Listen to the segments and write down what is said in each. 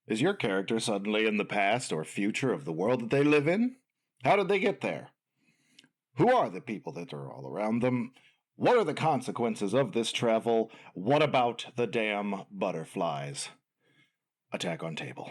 Is your character suddenly in the past or future of the world that they live in? How did they get there? Who are the people that are all around them? What are the consequences of this travel? What about the damn butterflies? Attack on Table.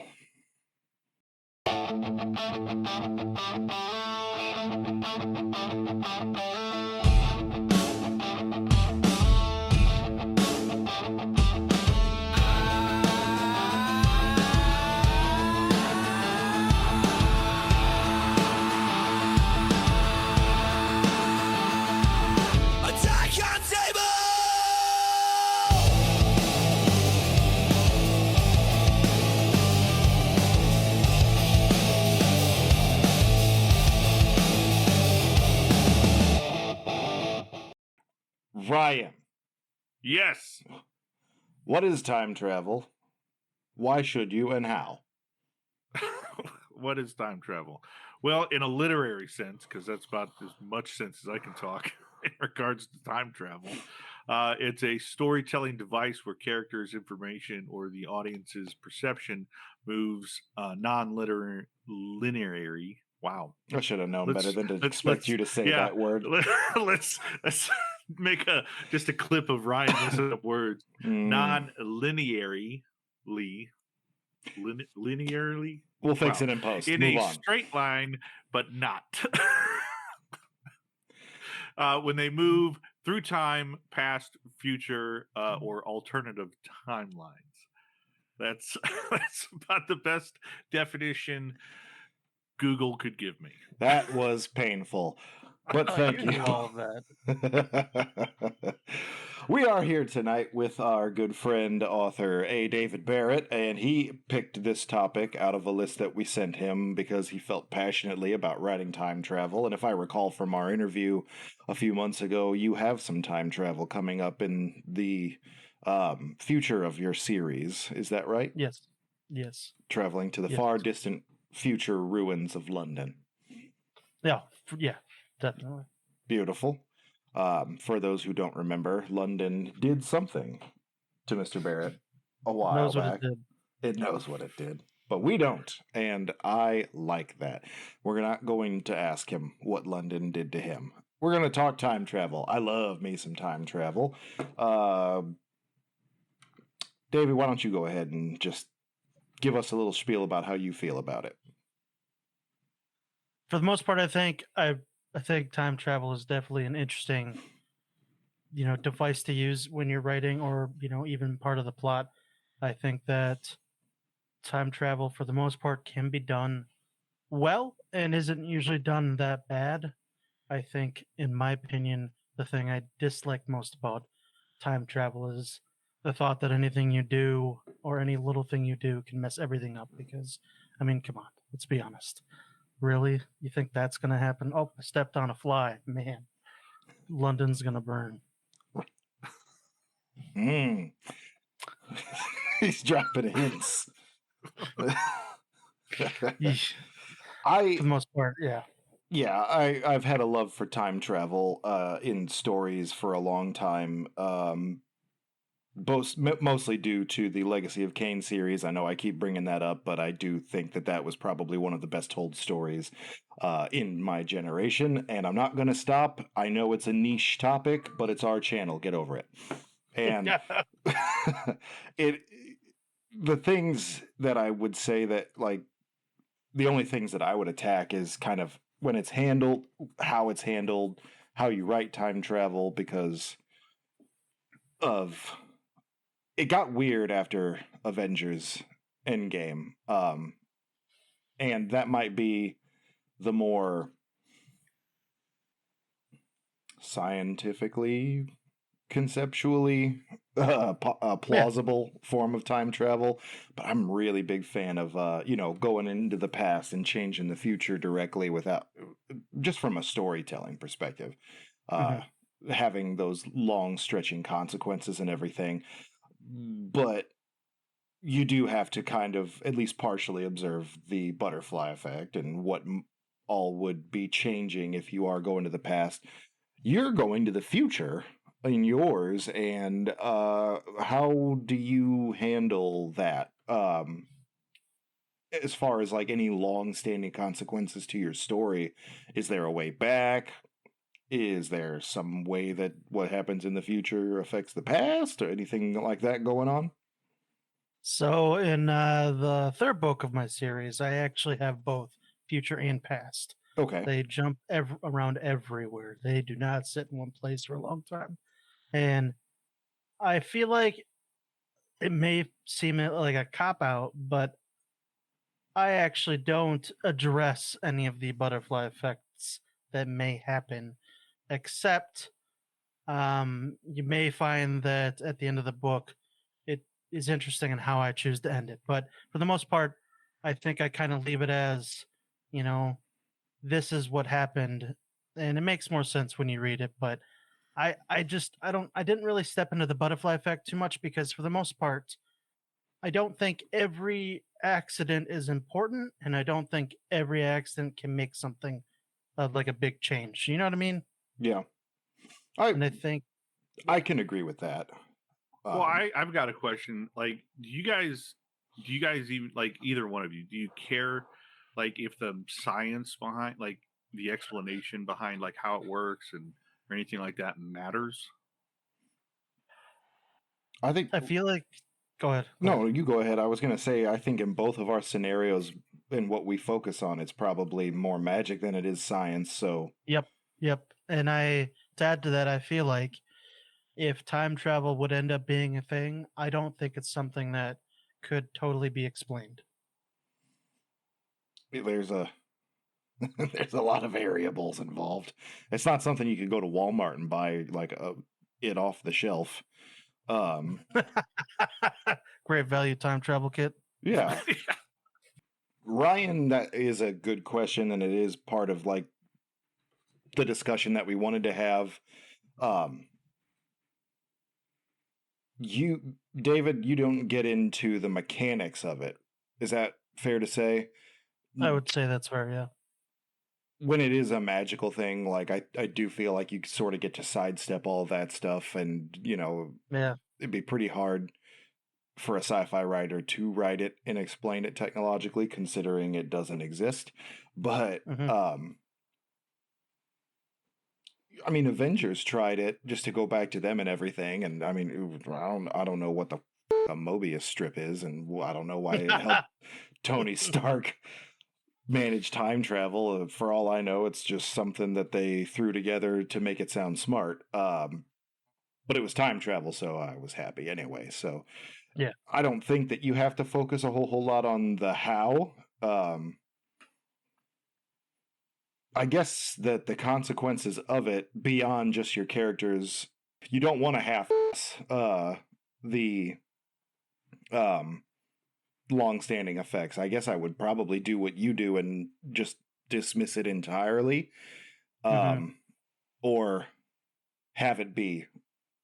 Ryan, Yes. what is time travel? Why should you and how? What is time travel? Well, in a literary sense, because that's about as much sense as I can talk in regards to time travel, it's a storytelling device where characters' information or the audience's perception moves non-linearly. Wow. I should have known better Let's than to let's expect you to say yeah. that word. Let's make just a clip of Ryan messing up words. Non-linearly, linearly. We'll fix Wow. it in post. In Move a on. straight line, but not. When they move through time, past, future, or alternative timelines. That's that's about the best definition Google could give me. That was painful, but thank you. All of that. We are here tonight with our good friend, author A. David Barrett, and he picked this topic out of a list that we sent him because he felt passionately about writing time travel. And if I recall from our interview a few months ago, you have some time travel coming up in the future of your series. Is that right? Yes. Yes. Traveling to the Yes. far distant future ruins of London. Yeah. Yeah. Definitely. Beautiful. For those who don't remember, London did something to Mr. Barrett a while Knows what back. it did. It knows what it did, but we don't, and I like that. We're not going to ask him what London did to him. We're going to talk time travel. I love me some time travel. David, why don't you go ahead and just give us a little spiel about how you feel about it? For the most part, I think time travel is definitely an interesting, device to use when you're writing, or even part of the plot. I think that time travel, for the most part, can be done well and isn't usually done that bad. I think, in my opinion, the thing I dislike most about time travel is the thought that anything you do or any little thing you do can mess everything up. Because, I mean, come on, let's be honest. Really? You think that's going to happen? Oh, I stepped on a fly. Man, London's going to burn. He's dropping hints. Yeesh. For the most part, yeah. Yeah, I've had a love for time travel in stories for a long time. Mostly due to the Legacy of Kain series. I know I keep bringing that up, but I do think that that was probably one of the best told stories in my generation, and I'm not going to stop. I know it's a niche topic, but it's our channel. Get over it. And the things that I would say that, like, the only things that I would attack is kind of when it's handled, how you write time travel, because of it got weird after Avengers Endgame. And that might be the more scientifically, conceptually plausible form of time travel. But I'm a really big fan of, going into the past and changing the future directly without, just from a storytelling perspective, having those long stretching consequences and everything. But you do have to kind of at least partially observe the butterfly effect and what all would be changing if you are going to the past. You're going to the future in yours, and how do you handle that? as far as like any long-standing consequences to your story, is there a way back? Is there some way that what happens in the future affects the past or anything like that going on? So in the third book of my series, I actually have both future and past. Okay. They jump around everywhere. They do not sit in one place for a long time. And I feel like it may seem like a cop out, but I actually don't address any of the butterfly effects that may happen, except you may find that at the end of the book, it is interesting in how I choose to end it. But for the most part, I think I kind of leave it as, you know, this is what happened, and it makes more sense when you read it. But I didn't really step into the butterfly effect too much because for the most part, I don't think every accident is important, and I don't think every accident can make something like a big change. You know what I mean? Yeah. I And I think I can agree with that. Well, Um, I've got a question. Like, do you guys even like either one of you? Do you care, like, if the science behind, like, the explanation behind, like, how it works and or anything like that matters? I think I feel like go ahead. Go ahead. no, you go ahead. I was going to say I think in both of our scenarios and what we focus on, it's probably more magic than it is science. So, Yep. Yep. And I to add to that, I feel like if time travel would end up being a thing, I don't think it's something that could totally be explained. there's a there's a lot of variables involved. It's not something you could go to Walmart and buy like it off the shelf. Um, Great value time travel kit. yeah, Ryan, that is a good question, and it is part of like the discussion that we wanted to have. Um, you, David, you don't get into the mechanics of it. Is that fair to say? I would say that's fair, yeah. When it is a magical thing, like I do feel like you sort of get to sidestep all that stuff, and Yeah. it'd be pretty hard for a sci-fi writer to write it and explain it technologically, considering it doesn't exist. But Hmm. I mean, Avengers tried it just to go back to them and everything, and I mean, I don't know what the a Mobius strip is, and I don't know why it helped Tony Stark manage time travel. For all I know, it's just something that they threw together to make it sound smart. But it was time travel, so I was happy anyway. So Yeah. I don't think that you have to focus a whole lot on the how. Um, I guess that the consequences of it beyond just your characters, you don't want to half the um long-standing effects. I guess I would probably do what you do and just dismiss it entirely, Hmm. um, or have it be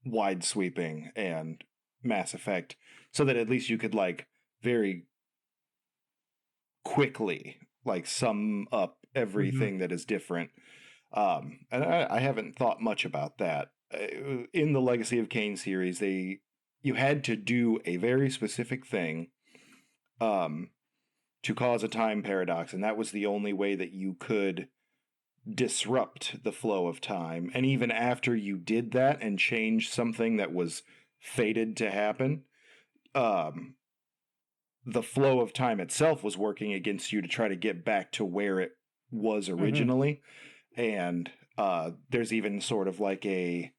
wide sweeping and Mass Effect, so that at least you could like very quickly like sum up Hmm. everything that is different. And I haven't thought much about that. In the Legacy of Kain series, you had to do a very specific thing um, to cause a time paradox, and that was the only way that you could disrupt the flow of time. And even after you did that and changed something that was fated to happen, um, the flow of time itself was working against you to try to get back to where it was Hmm. originally. And there's even sort of like a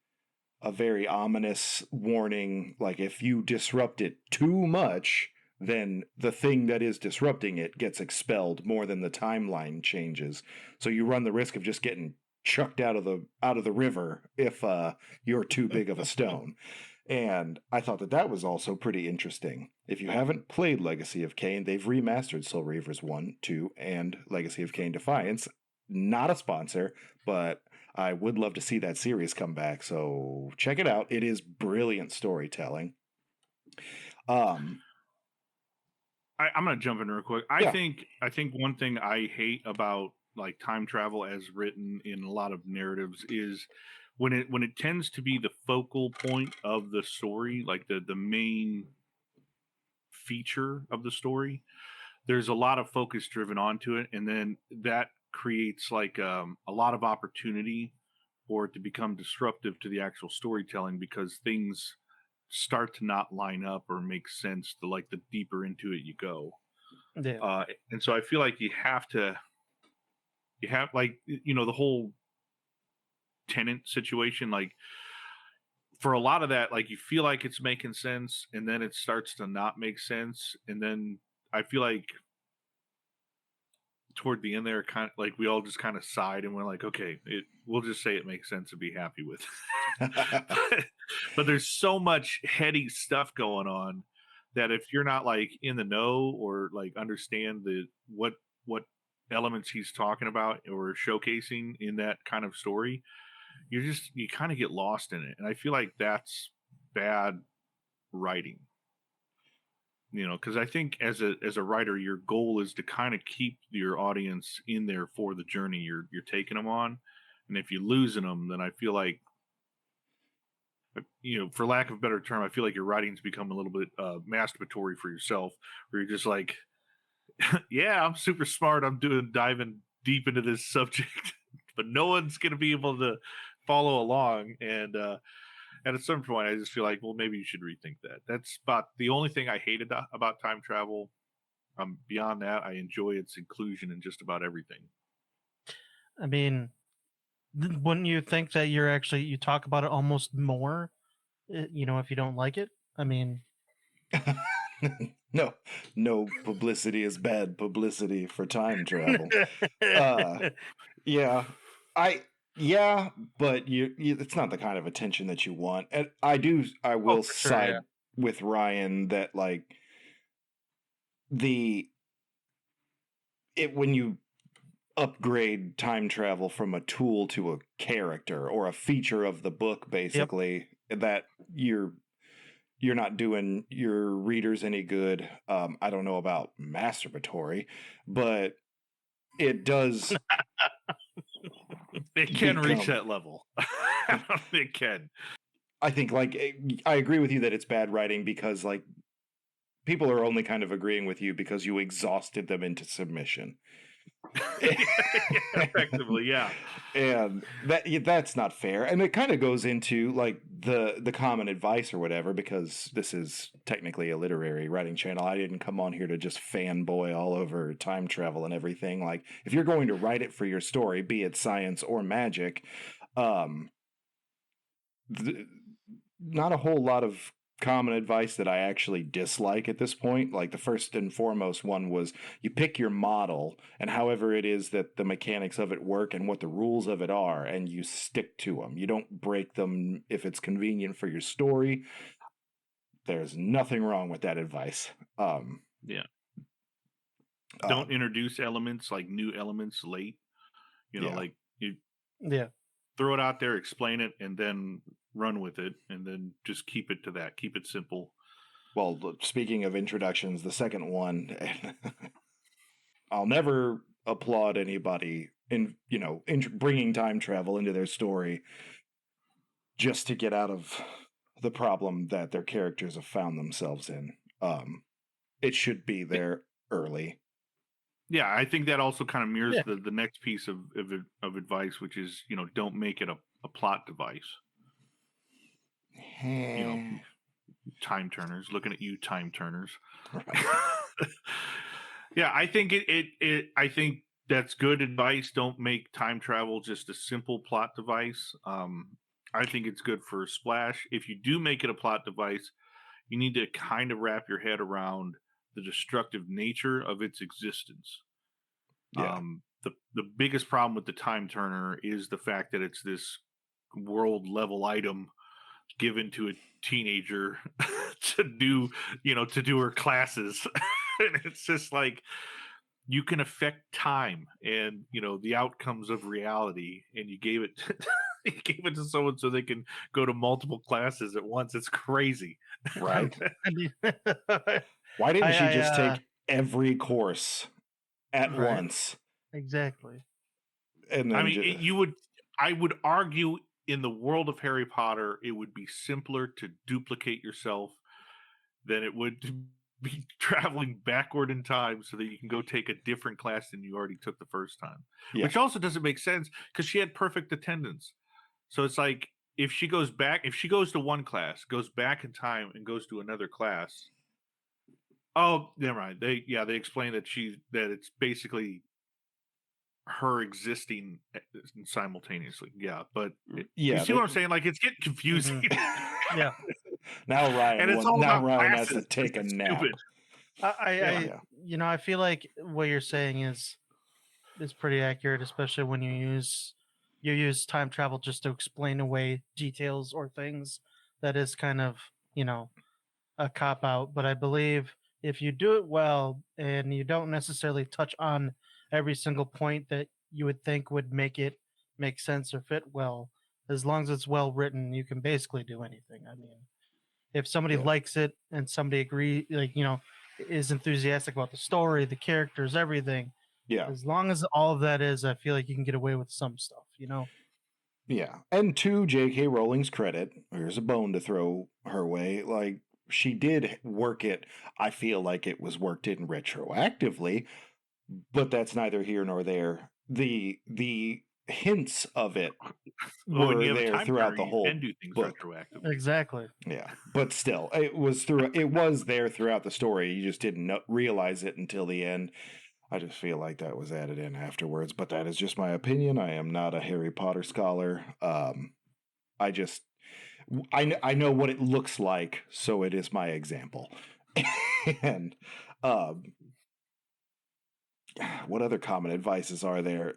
very ominous warning, like if you disrupt it too much, then the thing that is disrupting it gets expelled more than the timeline changes. So you run the risk of just getting chucked out of the river if you're too big of a stone. And I thought that that was also pretty interesting. If you haven't played Legacy of Kain, they've remastered Soul Reavers 1, 2, and Legacy of Kain Defiance. Not a sponsor, but I would love to see that series come back. So check it out. It is brilliant storytelling. Um, I'm gonna jump in real quick. yeah. I think one thing I hate about like time travel as written in a lot of narratives is when it tends to be the focal point of the story, like the main feature of the story. there's a lot of focus driven onto it, and then that creates like a lot of opportunity for it to become disruptive to the actual storytelling because things start to not line up or make sense the deeper into it you go. Yeah. And so I feel like you have like the whole tenant situation, like for a lot of that, like you feel like it's making sense and then it starts to not make sense. And then I feel like toward the end there, kind of like we all just kind of sighed and we're like, okay, we'll just say it makes sense and be happy with it. but there's so much heady stuff going on that if you're not like in the know or like understand what elements he's talking about or showcasing in that kind of story, you kind of get lost in it. And I feel like that's bad writing. Because I think as a writer, your goal is to kind of keep your audience in there for the journey you're taking them on. And if you're losing them, then I feel like, for lack of a better term, I feel like your writing's become a little bit masturbatory for yourself, where you're just like, yeah, I'm super smart. I'm diving deep into this subject, but no one's going to be able to follow along. And at some point, I just feel like, well, maybe you should rethink that. That's about the only thing I hated about time travel. Beyond that, I enjoy its inclusion in just about everything. I mean, wouldn't you think that you talk about it almost more, if you don't like it? I mean, no publicity is bad publicity for time travel. Yeah, I yeah, but it's not the kind of attention that you want. And I oh, will for sure, yeah. side with Ryan that like the it when you upgrade time travel from a tool to a character or a feature of the book, Yep. basically, that you're not doing your readers any good. I don't know about masturbatory, but it does It can reach become. that level. It can. I think like I agree with you that it's bad writing because like people are only kind of agreeing with you because you exhausted them into submission. Effectively, yeah. And that's not fair, and it kind of goes into like the common advice or whatever, because this is technically a literary writing channel. I didn't come on here to just fanboy all over time travel and everything. Like if you're going to write it for your story, be it science or magic, um not a whole lot of common advice that I actually dislike at this point. Like the first and foremost one was you pick your model and however it is that the mechanics of it work and what the rules of it are, and you stick to them. You don't break them if it's convenient for your story. There's nothing wrong with that advice. Yeah. Don't introduce elements like new elements late. Yeah. Like you Yeah. throw it out there, explain it, and then run with it, and then just keep it to that. Keep it simple. Well, speaking of introductions, the second one, I'll never applaud anybody in bringing time travel into their story just to get out of the problem that their characters have found themselves in. It should be there early. Yeah, I think that also kind of mirrors Yeah. the next piece of advice, which is don't make it a plot device. Time turners, looking at you, time turners. Right. Yeah, I think I think that's good advice. Don't make time travel just a simple plot device. I think it's good for a splash. If you do make it a plot device, you need to kind of wrap your head around the destructive nature of its existence. Yeah. The biggest problem with the time turner is the fact that it's this world level item given to a teenager to do her classes. And it's just like you can affect time and the outcomes of reality, and you gave it to someone so they can go to multiple classes at once. It's crazy. Right. I mean, Why didn't she just take every course at right. once? Exactly. And then I mean, I would argue in the world of Harry Potter, it would be simpler to duplicate yourself than it would to be traveling backward in time so that you can go take a different class than you already took the first time, Yeah. which also doesn't make sense because she had perfect attendance. So it's like if she goes back, if she goes to one class, goes back in time, and goes to another class. Oh, never mind. They explain that it's basically her existing simultaneously. Yeah, but you Yeah. see what I'm saying? Like it's getting confusing, Yeah. Now and it's Ryan all about has to classes. take a It's nap. stupid. Yeah. Yeah. I feel like what you're saying is pretty accurate, especially when you use time travel just to explain away details or things. That is kind of, a cop out. But I believe if you do it well and you don't necessarily touch on every single point that you would think would make it make sense or fit well, as long as it's well written, you can basically do anything. I mean, if somebody Yeah. likes it and somebody is enthusiastic about the story, the characters, everything, Yeah. as long as all of that is, I feel like you can get away with some stuff. Yeah. And to J.K. Rowling's credit, there's a bone to throw her way. Like, she did work it. I feel like it was worked in retroactively, but that's neither here nor there. The hints of it Well, when were you have a there time throughout turner, the you can whole do things book. retroactively. Exactly. Yeah, but still, it was there throughout the story. You just didn't realize it until the end. I just feel like that was added in afterwards, but that is just my opinion. I am not a Harry Potter scholar. I just I know what it looks like, so it is my example. And um, what other common advices are there?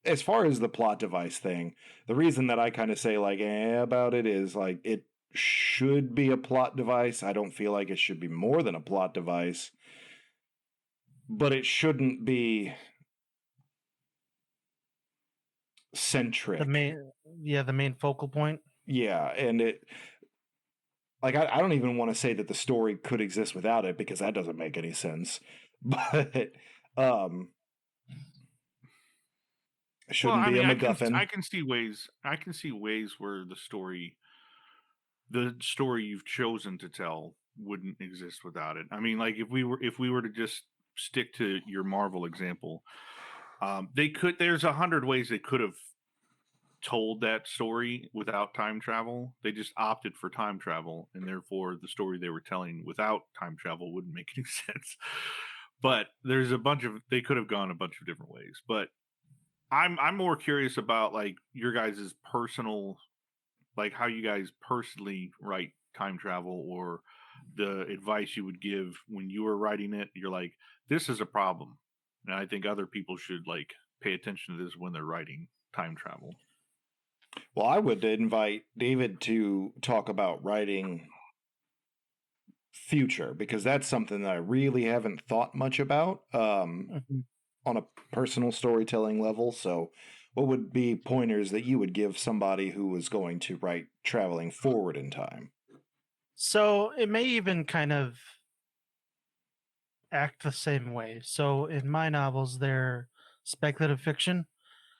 As far as the plot device thing, the reason that I kind of say like about it is like it should be a plot device. I don't feel like it should be more than a plot device, but it shouldn't be The centric. main focal point. Yeah, and it like I don't even want to say that the story could exist without it because that doesn't make any sense. But um it Well, shouldn't I be a mean, MacGuffin. I can see ways where the story you've chosen to tell wouldn't exist without it. I mean, like if we were to just stick to your Marvel example, they could. There's 100 ways they could have told that story without time travel. They just opted for time travel, and therefore the story they were telling without time travel wouldn't make any sense. But there's a bunch of they could have gone a bunch of different ways. But I'm more curious about like your guys' personal, like how you guys personally write time travel, or the advice you would give when you were writing it. You're like, this is a problem, and I think other people should like pay attention to this when they're writing time travel. Well, I would invite David to talk about writing future because that's something that I really haven't thought much about Mhm. on a personal storytelling level. So, what would be pointers that you would give somebody who was going to write traveling forward in time? So it may even kind of act the same way. So in my novels, they're speculative fiction,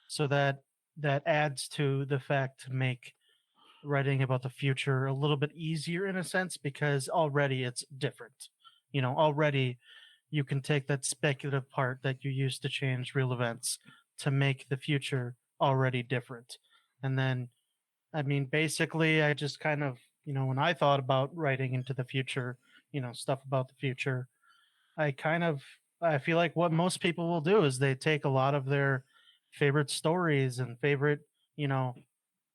so that adds to the fact to make writing about the future a little bit easier in a sense because already it's different. Already you can take that speculative part that you used to change real events to make the future already different. And then, I mean, basically, I just kind of, when I thought about writing into the future, stuff about the future, I kind of I feel like what most people will do is they take a lot of their favorite stories and favorite, you know,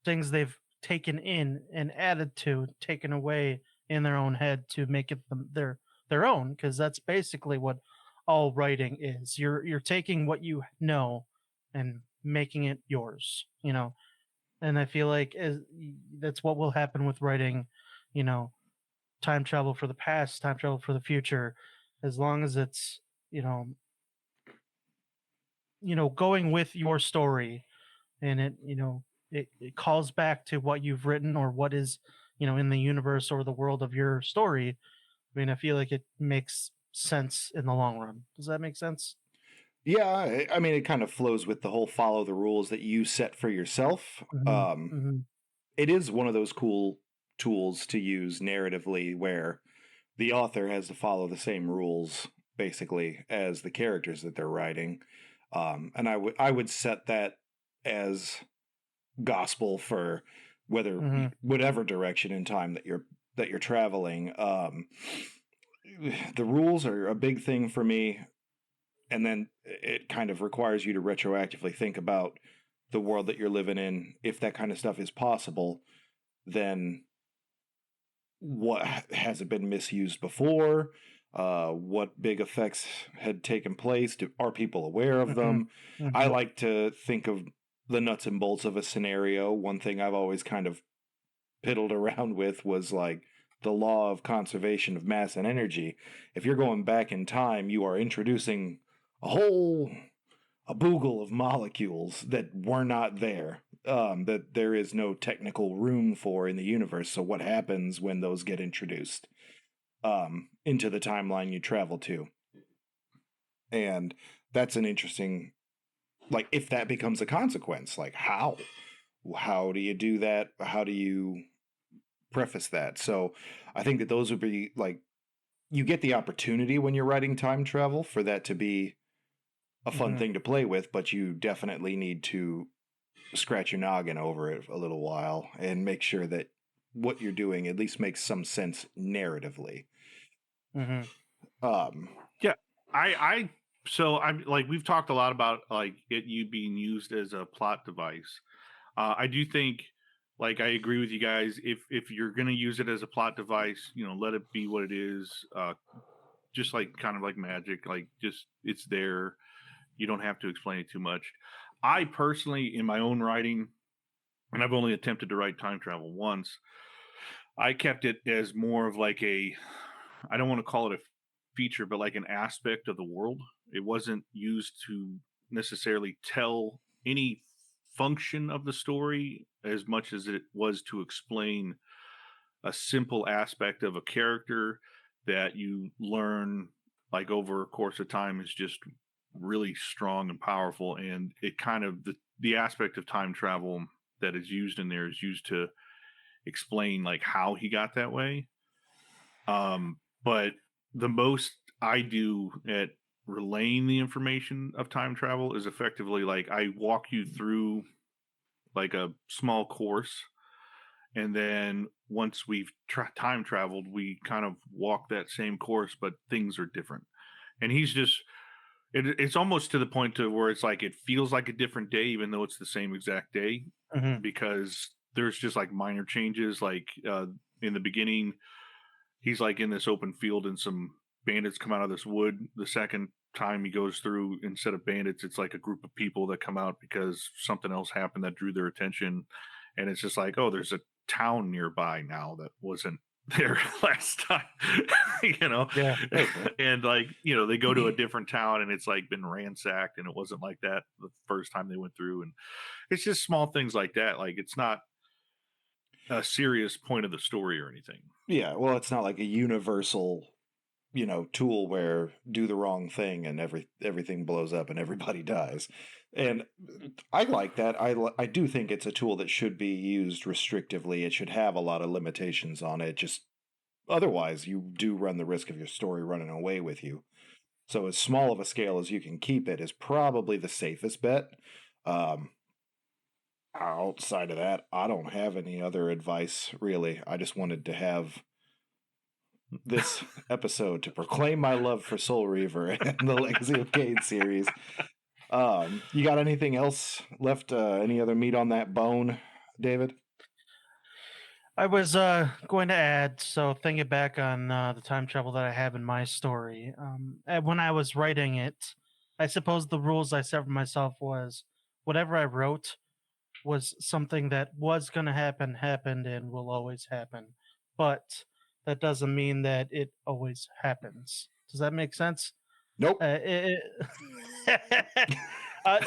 things they've taken in and added to, taken away in their own head to make it their own because that's basically what all writing is. You're taking what you know and making it yours. And I feel like that's what will happen with writing, you know, time travel for the past, time travel for the future, as long as it's, you know, going with your story and it calls back to what you've written or what is, in the universe or the world of your story. I mean, I feel like it makes sense in the long run. Does that make sense? Yeah, I mean, it kind of flows with the whole follow the rules that you set for yourself. Hmm. Hmm. It is one of those cool tools to use narratively where the author has to follow the same rules basically as the characters that they're writing. And I would set that as gospel for Hmm. whatever direction in time that you're traveling. The rules are a big thing for me, and then it kind of requires you to retroactively think about the world that you're living in. If that kind of stuff is possible, then what has it been misused before? What big effects had taken place? Are people aware of Hmm. them? I Hmm. like to think of the nuts and bolts of a scenario. One thing I've always kind of piddled around with was like the law of conservation of mass and energy. If you're going back in time, you are introducing a whole a boogle of molecules that were not there, that there is no technical room for in the universe. So what happens when those get introduced into the timeline you travel to? And that's an interesting, like, if that becomes a consequence, like how do you do that? How do you preface that? So I think that those would be like, you get the opportunity when you're writing time travel for that to be a fun Hmm. thing to play with, but you definitely need to scratch your noggin over it a little while and make sure that what you're doing at least makes some sense narratively. Hmm. Um, Yeah, I so I'm like we've talked a lot about like it you being used as a plot device. I do think like I agree with you guys. If you're gonna use it as a plot device, let it be what it is. Just like kind of like magic, like just it's there. You don't have to explain it too much. I personally, in my own writing, and I've only attempted to write time travel once, I kept it as more of like I don't want to call it a feature, but like an aspect of the world. It wasn't used to necessarily tell any function of the story as much as it was to explain a simple aspect of a character that you learn like over a course of time is just really strong and powerful. And it kind of the aspect of time travel that is used in there is used to explain like how he got that way. But the most I do at relaying the information of time travel is effectively like I walk you through like a small course, and then once we've time traveled, we kind of walk that same course, but things are different. And he's just it's almost to the point to where it's like it feels like a different day, even though it's the same exact day, Hmm. because there's just like minor changes. Like in the beginning, he's like in this open field and some bandits come out of this wood. The second time he goes through, instead of bandits, it's like a group of people that come out because something else happened that drew their attention. And it's just like, oh, there's a town nearby now that wasn't there last time, you know? Yeah. okay. And like, they go to a different town and it's like been ransacked and it wasn't like that the first time they went through. And it's just small things like that. Like, it's not a serious point of the story or anything. Yeah, well, it's not like a universal, tool where do the wrong thing and everything blows up and everybody dies. And I like that. I do think it's a tool that should be used restrictively. It should have a lot of limitations on it. Just otherwise, you do run the risk of your story running away with you. So as small of a scale as you can keep it is probably the safest bet. Um, Outside of that, I don't have any other advice really. I just wanted to have this episode to proclaim my love for Soul Reaver and the Legacy of Cade series. You got anything else left? Any other meat on that bone, David? I was going to add, so thinking back on the time travel that I have in my story, when I was writing it, I suppose the rules I set for myself was whatever I wrote was something that was going to happen, happened, and will always happen. But that doesn't mean that it always happens. Does that make sense? Nope.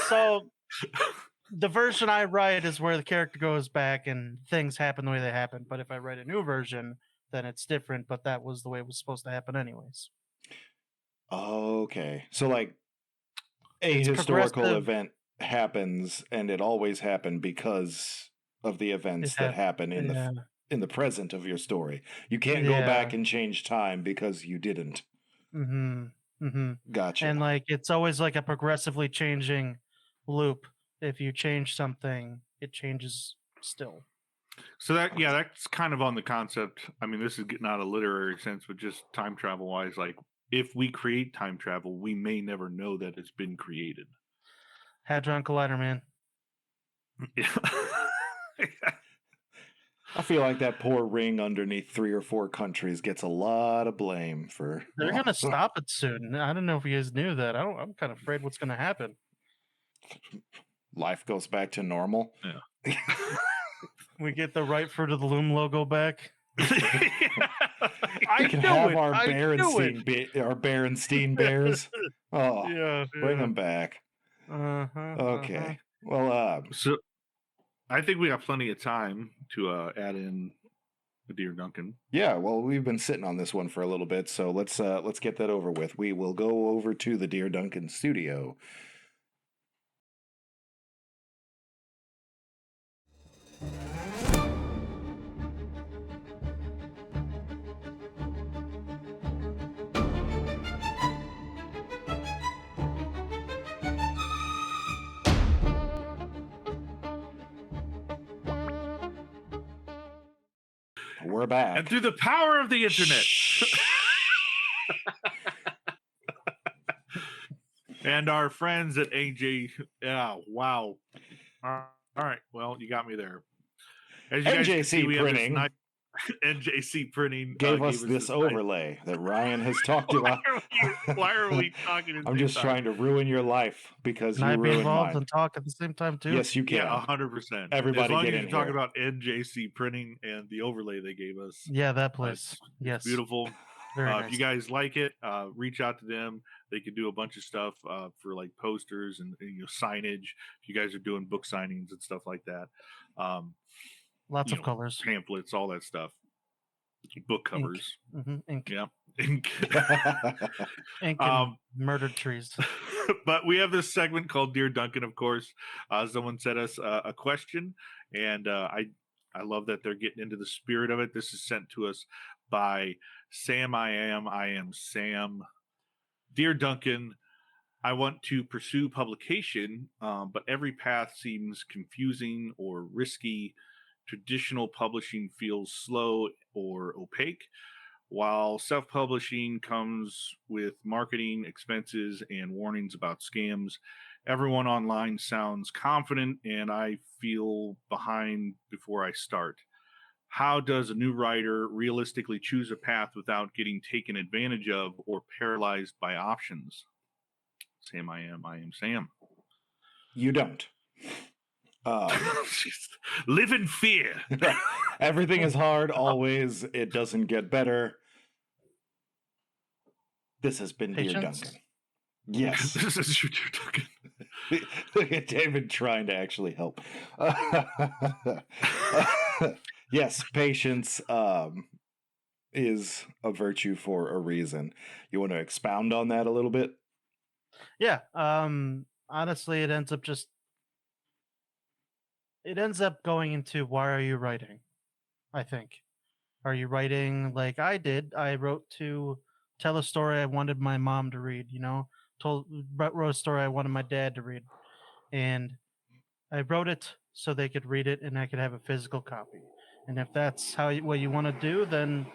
So the version I write is where the character goes back and things happen the way they happen. But if I write a new version, then it's different. But that was the way it was supposed to happen, anyways. Okay. So, like, a It's historical progressive. event happens, and it always happened because of the It events that hap- happen yeah, in the present of your story. You can't go back and change time because you didn't. Mm-hmm. Mm-hmm. Gotcha. And like it's always like a progressively changing loop. If you change something, it changes still. So that's kind of on the concept. I mean, this is getting out of literary sense, but just time travel wise, like if we create time travel, we may never know that it's been created. Hadron Collider, man. I feel like that poor ring underneath 3 or 4 countries gets a lot of blame for. They're gonna stop it soon. I don't know if you guys knew that. I'm kind of afraid what's gonna happen. Life goes back to normal. Yeah. We get the right fruit of the loom logo back. I can have our Berenstein Bears. Oh, yeah, bring them back. Okay. Well, so I think we got plenty of time to add in the Dear Duncan. Yeah, well, we've been sitting on this one for a little bit, so let's get that over with. We will go over to the Dear Duncan studio. We're back. And through the power of the internet. And our friends at AJ. Yeah, wow. All right. Well, you got me there. As you guys can see, we Printing. have this NJC Printing gave us this overlay that Ryan has talked about. Why are we talking? I'm just trying to ruin your life because you ruined be involved mine. and talk at the same time too. Yes, you can. Yeah, 100%. Everybody as long get as in you talk here. about NJC Printing and the overlay they gave us. Yeah, that place. Yes, beautiful. Very nice. If you guys like it, reach out to them. They can do a bunch of stuff for like posters and signage. If you guys are doing book signings and stuff like that, lots of colors, pamphlets, all that stuff, book covers. Ink. Yeah, ink. Ink and murdered trees. But we have this segment called Dear Duncan. Of course, someone sent us a question, and I love that they're getting into the spirit of it. This is sent to us by Sam. I am Sam. Dear Duncan, I want to pursue publication, but every path seems confusing or risky. Traditional publishing feels slow or opaque, while self-publishing comes with marketing expenses and warnings about scams. Everyone online sounds confident, and I feel behind before I start. How does a new writer realistically choose a path without getting taken advantage of or paralyzed by options? Sam, I am Sam. You don't. Live in fear. Everything is hard always. It doesn't get better. This has been Dear Duncan. Yes. This is your Dear Duncan. Look at David trying to actually help. Yes, patience is a virtue for a reason. You want to expound on that a little bit? Yeah. Honestly, it ends up going into, why are you writing? I think. Are you writing like I did? I wrote to tell a story I wanted my mom to read, wrote a story I wanted my dad to read. And I wrote it so they could read it and I could have a physical copy. And if that's what you want to do, then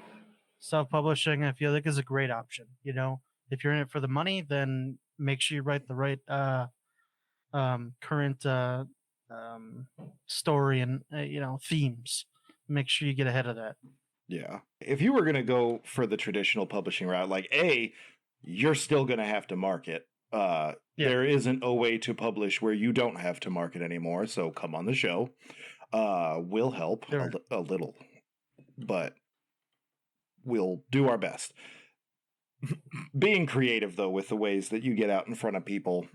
self-publishing, I feel like, is a great option. If you're in it for the money, then make sure you write the right current story and themes. Make sure you get ahead of that. Yeah. If you were going to go for the traditional publishing route, like you're still going to have to market. There isn't a way to publish where you don't have to market anymore. So come on the show. We'll help a little, but we'll do our best. Being creative, though, with the ways that you get out in front of people,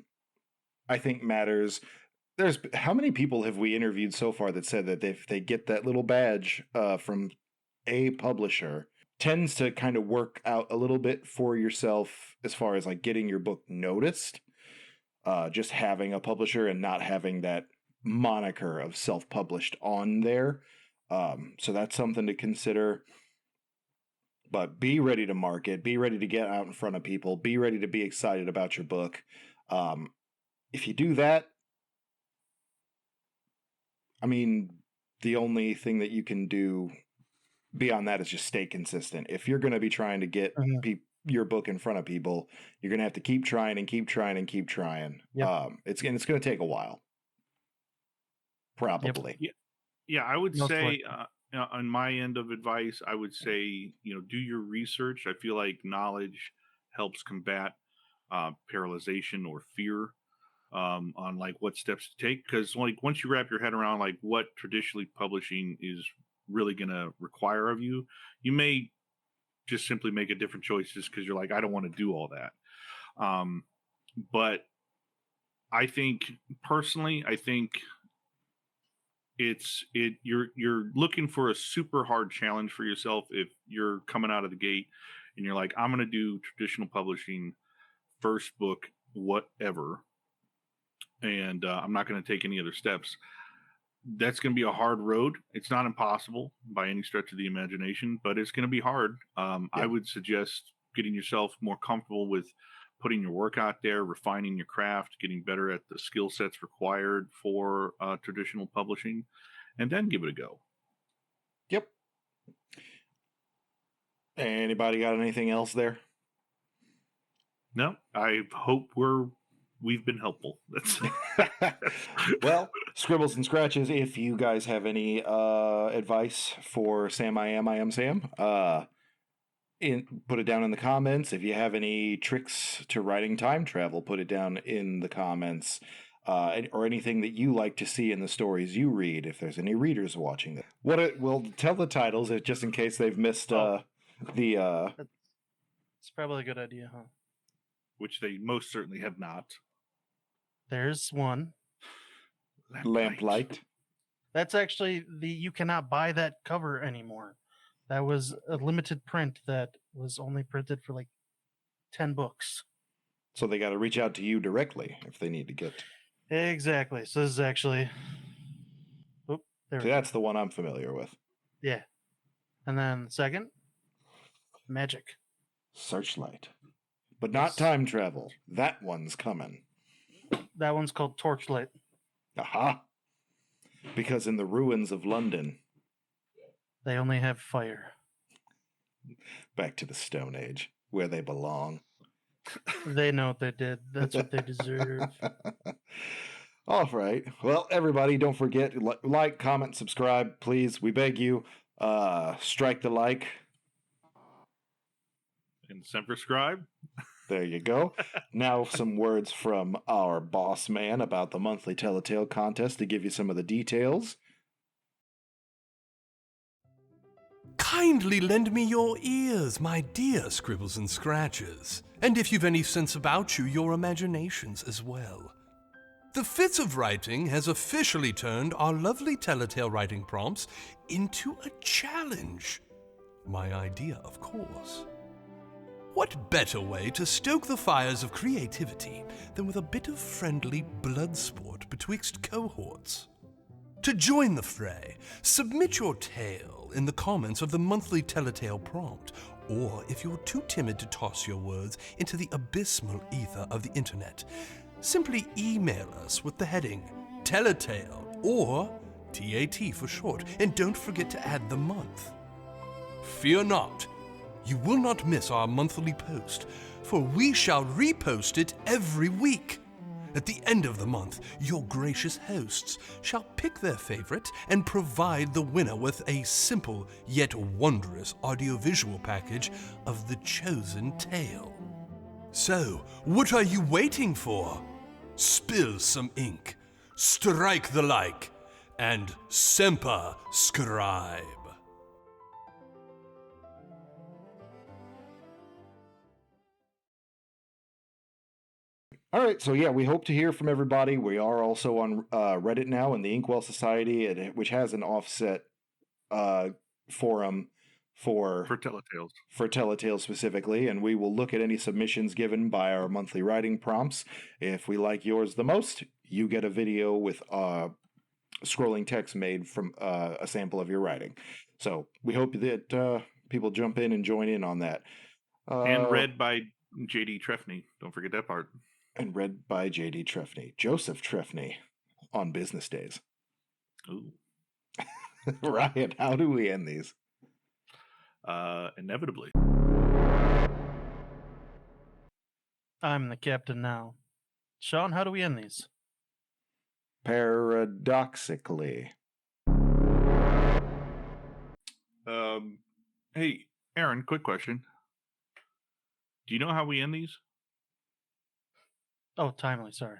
I think matters. How many people have we interviewed so far that said that if they get that little badge from a publisher, tends to kind of work out a little bit for yourself as far as like getting your book noticed, just having a publisher and not having that moniker of self-published on there. So that's something to consider. But be ready to market, be ready to get out in front of people, be ready to be excited about your book. If you do that, I mean, the only thing that you can do beyond that is just stay consistent. If you're going to be trying to get your book in front of people, you're going to have to keep trying and keep trying and keep trying. Yep. It's going to take a while, probably. Yeah, I would Most say likely. on my end of advice, I would say, do your research. I feel like knowledge helps combat paralyzation or fear on like what steps to take. Because like once you wrap your head around like what traditionally publishing is really going to require of you, you may just simply make a different choice just because you're like, I don't want to do all that. But I think personally, you're looking for a super hard challenge for yourself if you're coming out of the gate and you're like, I'm going to do traditional publishing, first book, whatever, and I'm not going to take any other steps. That's going to be a hard road. It's not impossible by any stretch of the imagination, but it's going to be hard. I would suggest getting yourself more comfortable with putting your work out there, refining your craft, getting better at the skill sets required for traditional publishing, and then give it a go. Yep. Anybody got anything else there? No, I hope we've been helpful. That's Well, scribbles and scratches. If you guys have any advice for Sam, I am Sam. Put it down in the comments. If you have any tricks to writing time travel, put it down in the comments. Or anything that you like to see in the stories you read. If there's any readers watching this, we'll tell the titles just in case they've missed the. It's probably a good idea, huh? which they most certainly have not. There's one. Lamplight. That's actually you cannot buy that cover anymore. That was a limited print that was only printed for like 10 books. So they got to reach out to you directly if they need to get. Exactly. So this is actually. That's the one I'm familiar with. Yeah. And then second, Magic. Searchlight. But not time travel. That one's coming. That one's called Torchlight. Aha. Because in the ruins of London, they only have fire. Back to the Stone Age, where they belong. They know what they did. That's what they deserve. All right. Well, everybody, don't forget to like, comment, subscribe, please. We beg you. Strike the like. And subscribe. There you go. Now some words from our boss man about the monthly Telltale contest to give you some of the details. Kindly lend me your ears, my dear Scribbles and Scratches, and if you've any sense about you, your imaginations as well. The Fitz of Writing has officially turned our lovely Telltale writing prompts into a challenge. My idea, of course. What better way to stoke the fires of creativity than with a bit of friendly blood sport betwixt cohorts? To join the fray, submit your tale in the comments of the monthly Telltale prompt, or if you're too timid to toss your words into the abysmal ether of the internet, simply email us with the heading Telltale or TAT for short, and don't forget to add the month. Fear not. You will not miss our monthly post, for we shall repost it every week. At the end of the month, your gracious hosts shall pick their favorite and provide the winner with a simple yet wondrous audiovisual package of the chosen tale. So, what are you waiting for? Spill some ink, strike the like, and semper scribe. All right, so yeah, we hope to hear from everybody. We are also on Reddit now in the Inkwell Society, which has an offset forum for Telltale specifically, and we will look at any submissions given by our monthly writing prompts. If we like yours the most, you get a video with scrolling text made from a sample of your writing. So we hope that people jump in and join in on that. And read by J.D. Trefny. Don't forget that part. And read by J.D. Trefny, Joseph Trefny, on business days. Ooh. Ryan, how do we end these? Inevitably. I'm the captain now. Sean, how do we end these? Paradoxically. Hey, Aaron, quick question. Do you know how we end these? Oh, timely. Sorry.